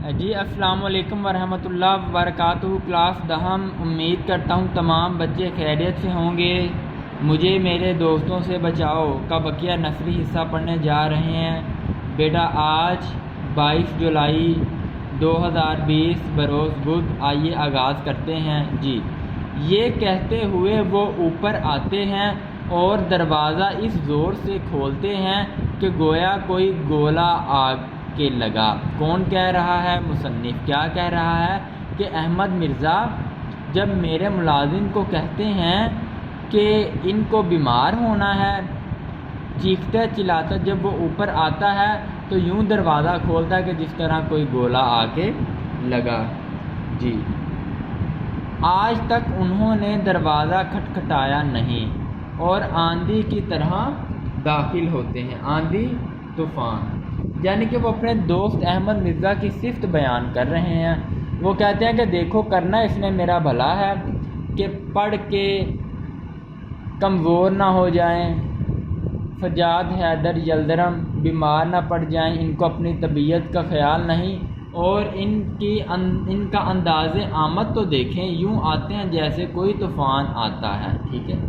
جی السلام علیکم ورحمۃ اللہ وبرکاتہ۔ کلاس دہم، امید کرتا ہوں تمام بچے خیریت سے ہوں گے۔ مجھے میرے دوستوں سے بچاؤ کا بقیہ نثری حصہ پڑھنے جا رہے ہیں۔ بیٹا آج 22 جولائی 2020 بروز بدھ، آئیے آغاز کرتے ہیں۔ جی یہ کہتے ہوئے وہ اوپر آتے ہیں اور دروازہ اس زور سے کھولتے ہیں کہ گویا کوئی گولا آگ کے لگا۔ کون کہہ رہا ہے؟ مصنف۔ کیا کہہ رہا ہے کہ احمد مرزا جب میرے ملازم کو کہتے ہیں کہ ان کو بیمار ہونا ہے، چیختا چلاتا جب وہ اوپر آتا ہے تو یوں دروازہ کھولتا ہے کہ جس طرح کوئی گولا آ کے لگا۔ جی آج تک انہوں نے دروازہ کھٹکھٹایا نہیں اور آندھی کی طرح داخل ہوتے ہیں۔ آندھی، طوفان، یعنی کہ وہ اپنے دوست احمد مرزا کی صفت بیان کر رہے ہیں۔ وہ کہتے ہیں کہ دیکھو کرنا اس نے میرا بھلا ہے کہ پڑھ کے کمزور نہ ہو جائیں، سجاد حیدر یلدرم بیمار نہ پڑ جائیں، ان کو اپنی طبیعت کا خیال نہیں، اور ان کا انداز آمد تو دیکھیں، یوں آتے ہیں جیسے کوئی طوفان آتا ہے۔ ٹھیک ہے۔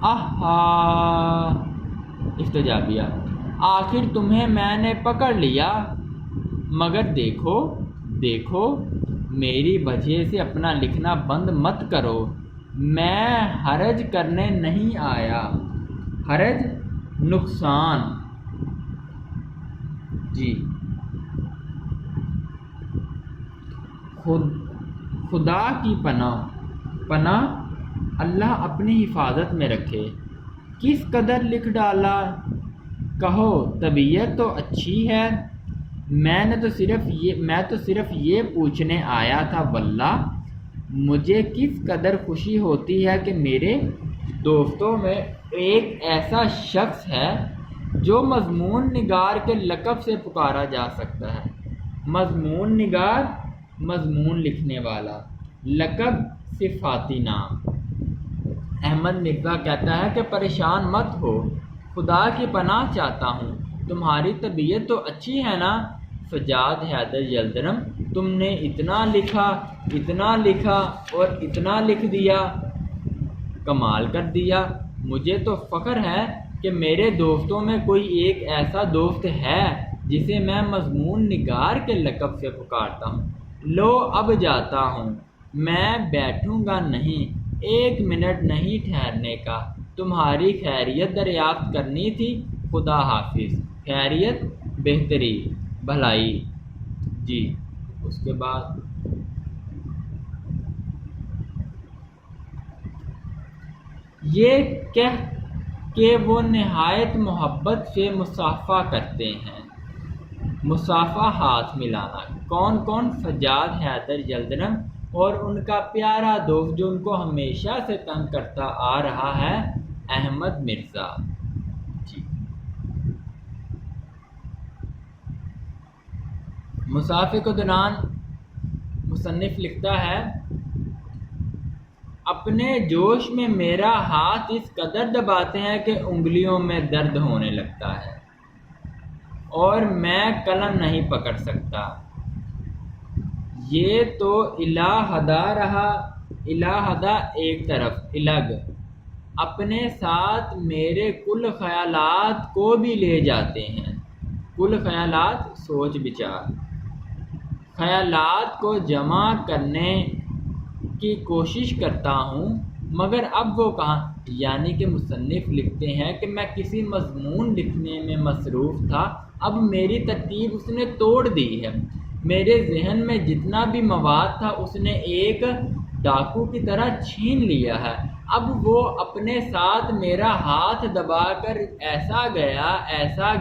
آہا افتجابیہ، آخر تمہیں میں نے پکڑ لیا، مگر دیکھو میری وجہ سے اپنا لکھنا بند مت کرو، میں حرج کرنے نہیں آیا۔ حرج، نقصان۔ جی خدا کی پناہ اللہ اپنی حفاظت میں رکھے۔ کس قدر لکھ ڈالا، کہو طبیعت تو اچھی ہے؟ میں تو صرف یہ پوچھنے آیا تھا۔ واللہ مجھے کس قدر خوشی ہوتی ہے کہ میرے دوستوں میں ایک ایسا شخص ہے جو مضمون نگار کے لقب سے پکارا جا سکتا ہے۔ مضمون نگار، مضمون لکھنے والا، لقب صفاتی نام۔ احمد مرزا کہتا ہے کہ پریشان مت ہو، خدا کی پناہ چاہتا ہوں، تمہاری طبیعت تو اچھی ہے نا؟ سجاد حیدر یلدرم، تم نے اتنا لکھا اور اتنا لکھ دیا، کمال کر دیا۔ مجھے تو فخر ہے کہ میرے دوستوں میں کوئی ایک ایسا دوست ہے جسے میں مضمون نگار کے لقب سے پکارتا ہوں۔ لو اب جاتا ہوں، میں بیٹھوں گا نہیں، 1 منٹ نہیں ٹھہرنے کا، تمہاری خیریت دریافت کرنی تھی۔ خدا حافظ۔ خیریت، بہتری، بھلائی۔ جی اس کے بعد یہ کہہ کہ وہ نہایت محبت سے مصافحہ کرتے ہیں۔ مصافحہ، ہاتھ ملانا۔ کون؟ سجاد حیدر یلدرم اور ان کا پیارا دوست جو ان کو ہمیشہ سے تنگ کرتا آ رہا ہے، احمد مرزا۔ جی مصافحے کے دوران مصنف لکھتا ہے، اپنے جوش میں میرا ہاتھ اس قدر دباتے ہیں کہ انگلیوں میں درد ہونے لگتا ہے اور میں قلم نہیں پکڑ سکتا۔ یہ تو الہدہ رہا، الہدہ ایک طرف، الگ اپنے ساتھ میرے کل خیالات کو بھی لے جاتے ہیں۔ کل خیالات، سوچ بچار، خیالات کو جمع کرنے کی کوشش کرتا ہوں، مگر اب وہ کہاں؟ یعنی کہ مصنف لکھتے ہیں کہ میں کسی مضمون لکھنے میں مصروف تھا، اب میری ترتیب اس نے توڑ دی ہے۔ میرے ذہن میں جتنا بھی مواد تھا اس نے ایک ڈاکو کی طرح چھین لیا ہے۔ اب وہ اپنے ساتھ میرا ہاتھ دبا کر ایسا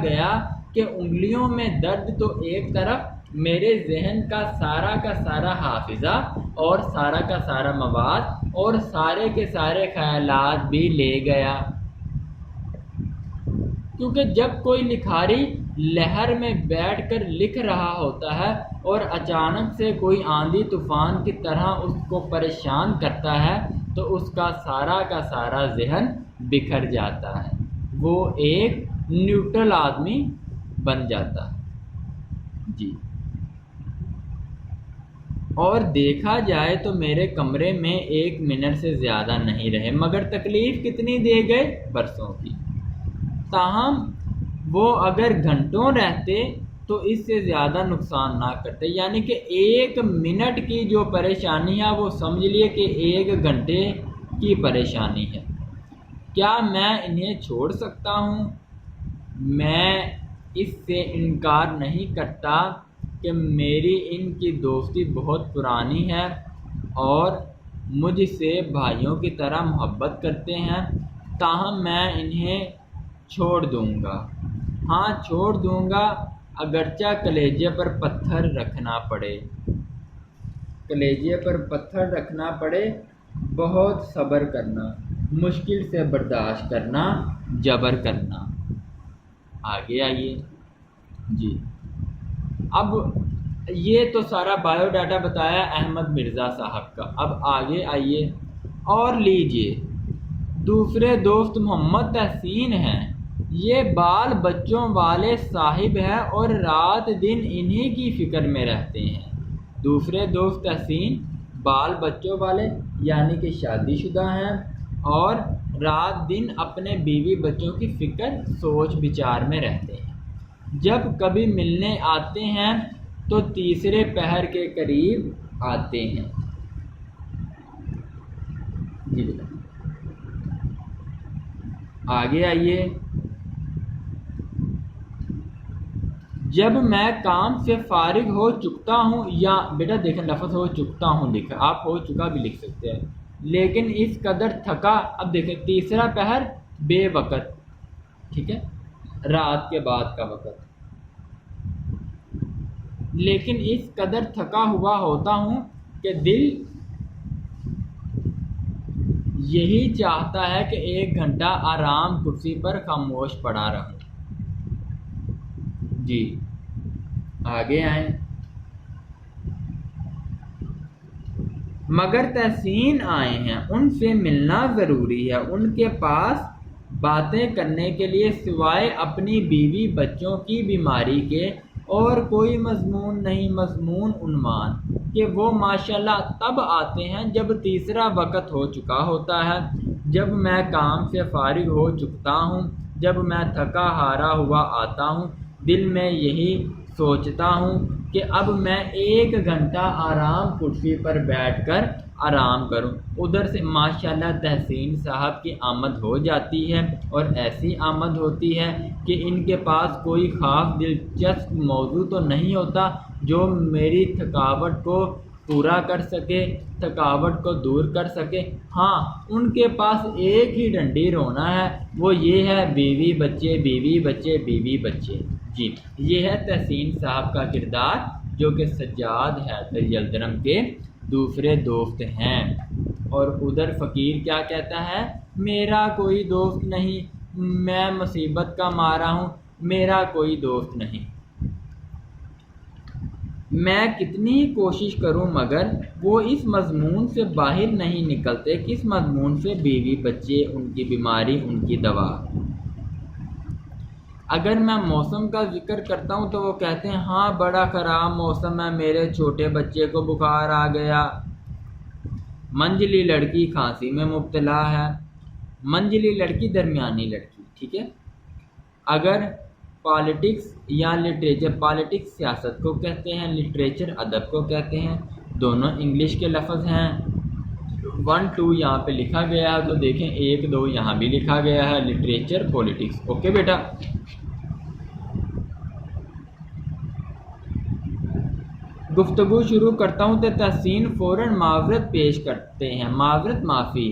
گیا کہ انگلیوں میں درد تو ایک طرف، میرے ذہن کا سارا حافظہ اور سارا کا سارا مواد اور سارے کے سارے خیالات بھی لے گیا۔ کیونکہ جب کوئی لکھاری لہر میں بیٹھ کر لکھ رہا ہوتا ہے اور اچانک سے کوئی آندھی طوفان کی طرح اس کو پریشان کرتا ہے تو اس کا سارا ذہن بکھر جاتا ہے، وہ ایک نیوٹرل آدمی بن جاتا ہے۔ جی اور دیکھا جائے تو میرے کمرے میں 1 منٹ سے زیادہ نہیں رہے، مگر تکلیف کتنی دے گئے؟ برسوں کی۔ تاہم وہ اگر گھنٹوں رہتے تو اس سے زیادہ نقصان نہ کرتے، یعنی کہ 1 منٹ کی جو پریشانی ہے وہ سمجھ لیے کہ 1 گھنٹے کی پریشانی ہے۔ کیا میں انہیں چھوڑ سکتا ہوں؟ میں اس سے انکار نہیں کرتا کہ میری ان کی دوستی بہت پرانی ہے اور مجھ سے بھائیوں کی طرح محبت کرتے ہیں، تاہم میں انہیں چھوڑ دوں گا، ہاں چھوڑ دوں گا، اگرچہ کلیجے پر پتھر رکھنا پڑے، کلیجے پر پتھر رکھنا پڑے، بہت صبر کرنا، مشکل سے برداشت کرنا، جبر کرنا۔ آگے آئیے جی۔ اب یہ تو سارا بایو ڈاٹا بتایا احمد مرزا صاحب کا، اب آگے آئیے اور لیجئے۔ دوسرے دوست محمد تحسین ہیں، یہ بال بچوں والے صاحب ہیں اور رات دن انہی کی فکر میں رہتے ہیں۔ دوسرے دوست تحسین بال بچوں والے یعنی کہ شادی شدہ ہیں اور رات دن اپنے بیوی بچوں کی فکر سوچ بچار میں رہتے ہیں۔ جب کبھی ملنے آتے ہیں تو تیسرے پہر کے قریب آتے ہیں۔ جی بیٹا آگے آئیے۔ جب میں کام سے فارغ ہو چکتا ہوں، یا بیٹا دیکھیں لفظ ہو چکتا ہوں لکھا، آپ ہو چکا بھی لکھ سکتے ہیں، لیکن اس قدر تھکا، اب دیکھیں تیسرا پہر بے وقت، ٹھیک ہے، رات کے بعد کا وقت، لیکن اس قدر تھکا ہوا ہوتا ہوں کہ دل یہی چاہتا ہے کہ 1 گھنٹہ آرام کرسی پر خاموش پڑا رہوں۔ جی آگے آئیں۔ مگر تحسین آئے ہیں، ان سے ملنا ضروری ہے، ان کے پاس باتیں کرنے کے لیے سوائے اپنی بیوی بچوں کی بیماری کے اور کوئی مضمون نہیں۔ مضمون عنوان کہ وہ ماشاءاللہ تب آتے ہیں جب تیسرا وقت ہو چکا ہوتا ہے، جب میں کام سے فارغ ہو چکتا ہوں، جب میں تھکا ہارا ہوا آتا ہوں، دل میں یہی سوچتا ہوں کہ اب میں 1 گھنٹہ آرام کرسی پر بیٹھ کر آرام کروں۔ ادھر سے ماشاءاللہ تحسین صاحب کی آمد ہو جاتی ہے، اور ایسی آمد ہوتی ہے کہ ان کے پاس کوئی خاص دلچسپ موضوع تو نہیں ہوتا جو میری تھکاوٹ کو پورا کر سکے، تھکاوٹ کو دور کر سکے۔ ہاں ان کے پاس ایک ہی ڈنڈی رونا ہے، وہ یہ ہے بیوی بچے بیوی بچے بیوی بچے۔ جی یہ ہے تحسین صاحب کا کردار، جو کہ سجاد حیدر یلدرم کے دوسرے دوست ہیں۔ اور ادھر فقیر کیا کہتا ہے؟ میرا کوئی دوست نہیں، میں مصیبت کا مارا ہوں، میرا کوئی دوست نہیں، میں کتنی ہی کوشش کروں مگر وہ اس مضمون سے باہر نہیں نکلتے۔ کس مضمون سے؟ بیوی بچے، ان کی بیماری، ان کی دوا۔ اگر میں موسم کا ذکر کرتا ہوں تو وہ کہتے ہیں ہاں بڑا خراب موسم ہے، میرے چھوٹے بچے کو بخار آ گیا، منجلی لڑکی کھانسی میں مبتلا ہے۔ منجلی لڑکی درمیانی لڑکی، ٹھیک ہے۔ اگر پالیٹکس یا لٹریچر، پالیٹکس سیاست کو کہتے ہیں، لٹریچر ادب کو کہتے ہیں، دونوں انگلش کے لفظ ہیں۔ 1 2 یہاں پہ لکھا گیا ہے تو دیکھیں 1 2 یہاں بھی لکھا گیا ہے، لٹریچر پولیٹکس، اوکے بیٹا۔ گفتگو شروع کرتا ہوں تو تحسین فوراً معذرت پیش کرتے ہیں، معذرت معافی،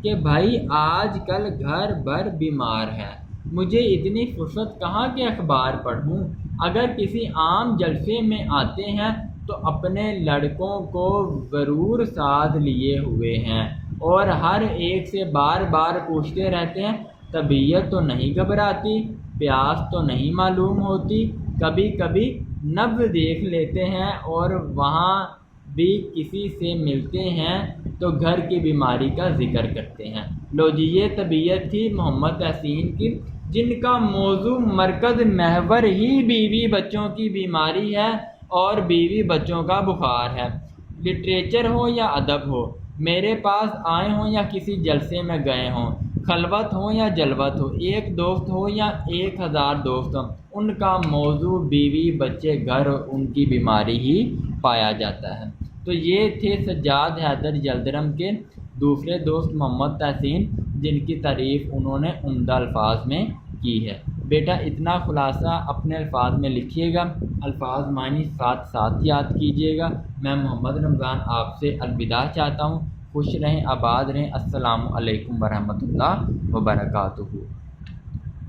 کہ بھائی آج کل گھر بھر بیمار ہے، مجھے اتنی فرصت کہاں کہ اخبار پڑھوں۔ اگر کسی عام جلسے میں آتے ہیں تو اپنے لڑکوں کو ضرور ساتھ لیے ہوئے ہیں اور ہر ایک سے بار بار پوچھتے رہتے ہیں طبیعت تو نہیں گھبراتی، پیاس تو نہیں معلوم ہوتی، کبھی کبھی نبض دیکھ لیتے ہیں، اور وہاں بھی کسی سے ملتے ہیں تو گھر کی بیماری کا ذکر کرتے ہیں۔ لو جی یہ طبیعت تھی محمد تحسین کی، جن کا موضوع مرکز محور ہی بیوی بچوں کی بیماری ہے اور بیوی بچوں کا بخار ہے۔ لٹریچر ہو یا ادب ہو، میرے پاس آئے ہوں یا کسی جلسے میں گئے ہوں، خلوت ہو یا جلوت ہو، ایک دوست ہو یا 1000 دوست ہوں، ان کا موضوع بیوی، بچے، گھر اور ان کی بیماری ہی پایا جاتا ہے۔ تو یہ تھے سجاد حیدر یلدرم کے دوسرے دوست محمد تحسین، جن کی تعریف انہوں نے عمدہ الفاظ میں کی ہے۔ بیٹا اتنا خلاصہ اپنے الفاظ میں لکھیے گا، الفاظ معنی ساتھ ساتھ یاد کیجیے گا۔ میں محمد رمضان آپ سے الوداع چاہتا ہوں۔ خوش رہیں، آباد رہیں۔ السلام علیکم ورحمۃ اللہ وبرکاتہ۔